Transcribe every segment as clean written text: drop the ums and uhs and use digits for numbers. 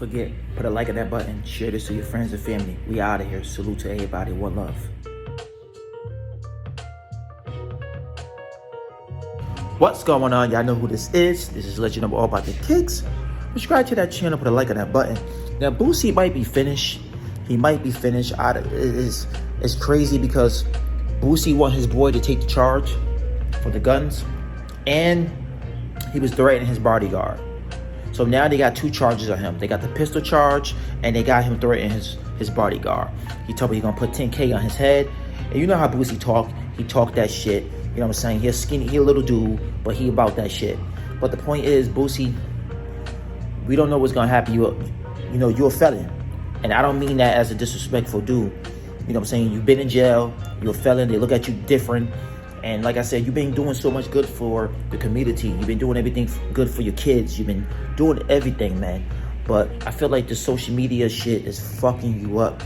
forget, put a like on that button, share this to your friends and family. We out of here. Salute to everybody. One love. What's going on? Y'all know who this is. This is Let You Know All About the Kicks. Subscribe to that channel, put a like on that button. Now, Boosie might be finished. He might be finished. It's crazy because Boosie want his boy to take the charge for the guns, and he was threatening his bodyguard. So now they got two charges on him. They got the pistol charge, and they got him threatening his bodyguard. He told me he's gonna put 10K on his head. And you know how Boosie talk. He talk that shit. You know what I'm saying? He's skinny, he a little dude, but he about that shit. But the point is, Boosie, we don't know what's gonna happen. You're a felon. And I don't mean that as a disrespectful dude. You know what I'm saying? You've been in jail, you're a felon, they look at you different. And like I said, you've been doing so much good for the community. You've been doing everything good for your kids. You've been doing everything, man. But I feel like the social media shit is fucking you up.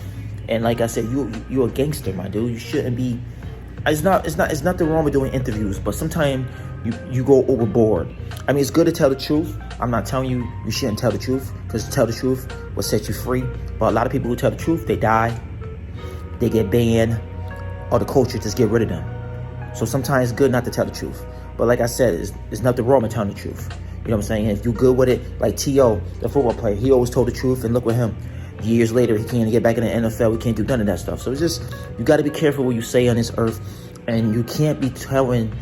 And like I said, you're a gangster, my dude. You shouldn't be. It's nothing wrong with doing interviews, but sometimes you go overboard. I mean, it's good to tell the truth. I'm not telling you shouldn't tell the truth, because to tell the truth will set you free. But a lot of people who tell the truth, they die, they get banned, or the culture just get rid of them. So sometimes it's good not to tell the truth. But like I said, there's nothing wrong with telling the truth. You know what I'm saying? If you're good with it, like T.O., the football player, he always told the truth, and look with him. Years later, he can't get back in the NFL. We can't do none of that stuff. So it's just, you got to be careful what you say on this earth. And you can't be telling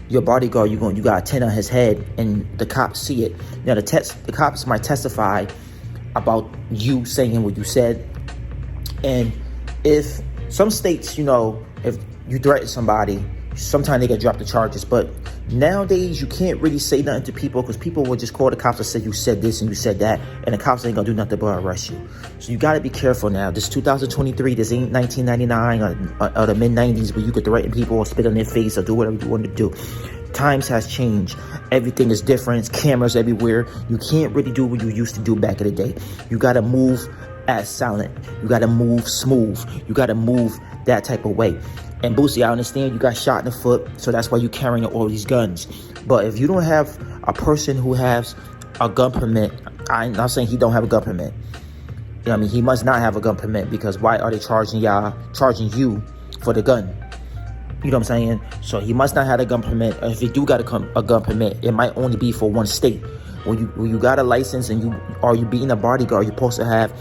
your bodyguard you got a 10 on his head and the cops see it. Now, the cops might testify about you saying what you said. And if some states, if you threaten somebody, sometimes they get dropped the charges. But nowadays, you can't really say nothing to people, because people will just call the cops and say you said this and you said that, and the cops ain't gonna do nothing but arrest you. So you gotta be careful now. This 2023, this ain't 1999 or the mid-90s where you could threaten people or spit on their face or do whatever you want to do. Times has changed. Everything is different. It's cameras everywhere. You can't really do what you used to do back in the day. You gotta move as silent. You gotta move smooth. You gotta move that type of way. And Boosie, I understand you got shot in the foot, so that's why you're carrying all these guns. But if you don't have a person who has a gun permit, I'm not saying he don't have a gun permit. You know what I mean? He must not have a gun permit, because why are they charging you for the gun? You know what I'm saying? So he must not have a gun permit. If he do got a gun permit, it might only be for one state. When you got a license and you being a bodyguard, you're supposed to have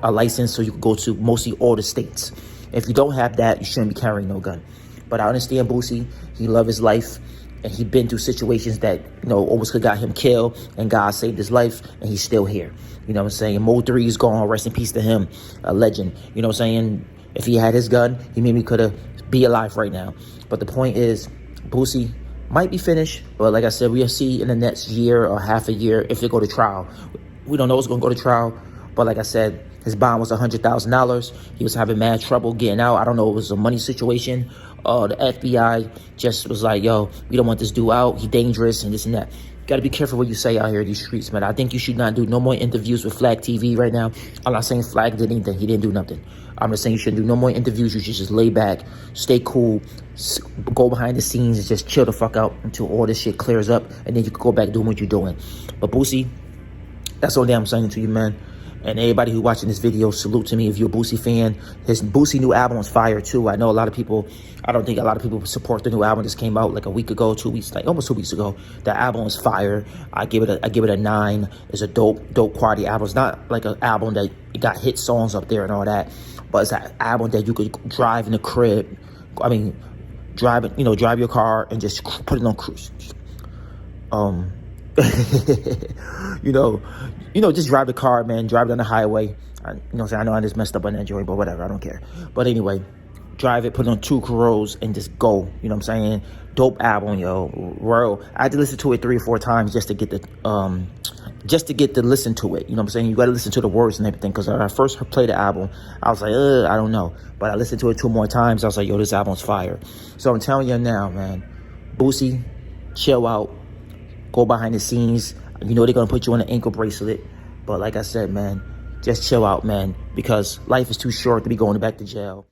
a license so you can go to mostly all the states. If you don't have that, you shouldn't be carrying no gun. But I understand Boosie. He loved his life, and he been through situations that, almost could got him killed, and God saved his life, and he's still here. You know what I'm saying? Mo 3 is gone. Rest in peace to him. A legend. You know what I'm saying? If he had his gun, he maybe could have be alive right now. But the point is, Boosie might be finished. But like I said, we'll see in the next year or half a year if they go to trial. We don't know what's going to go to trial. But like I said, his bond was $100,000. He was having mad trouble getting out. I don't know if it was a money situation. The FBI just was like, yo, we don't want this dude out. He's dangerous and this and that. You got to be careful what you say out here in these streets, man. I think you should not do no more interviews with Flag TV right now. I'm not saying Flag did anything. He didn't do nothing. I'm just saying you shouldn't do no more interviews. You should just lay back, stay cool, go behind the scenes and just chill the fuck out until all this shit clears up. And then you can go back doing what you're doing. But Boosie, that's all I'm saying to you, man. And everybody who watching this video, salute to me if you're a Boosie fan. His Boosie new album was fire too. I know a lot of people, I don't think a lot of people support the new album. This came out like a week ago, 2 weeks, like almost 2 weeks ago. The album is fire. I give it a 9. It's a dope quality album. It's not like an album that got hit songs up there and all that, but it's an album that you could drive in the crib. I mean, drive your car and just put it on cruise. Just drive the car, man. Drive it on the highway. I know I just messed up on that joint, but whatever. I don't care. But anyway, drive it, put it on 2 Corollas, and just go. You know what I'm saying? Dope album, yo. Royal. I had to listen to it 3 or 4 times just to get to listen to it. You know what I'm saying? You got to listen to the words and everything. Because when I first played the album, I was like, I don't know. But I listened to it 2 more times. I was like, yo, this album's fire. So I'm telling you now, man. Boosie, chill out. Go behind the scenes. They're going to put you on an ankle bracelet. But like I said, man, just chill out, man. Because life is too short to be going back to jail.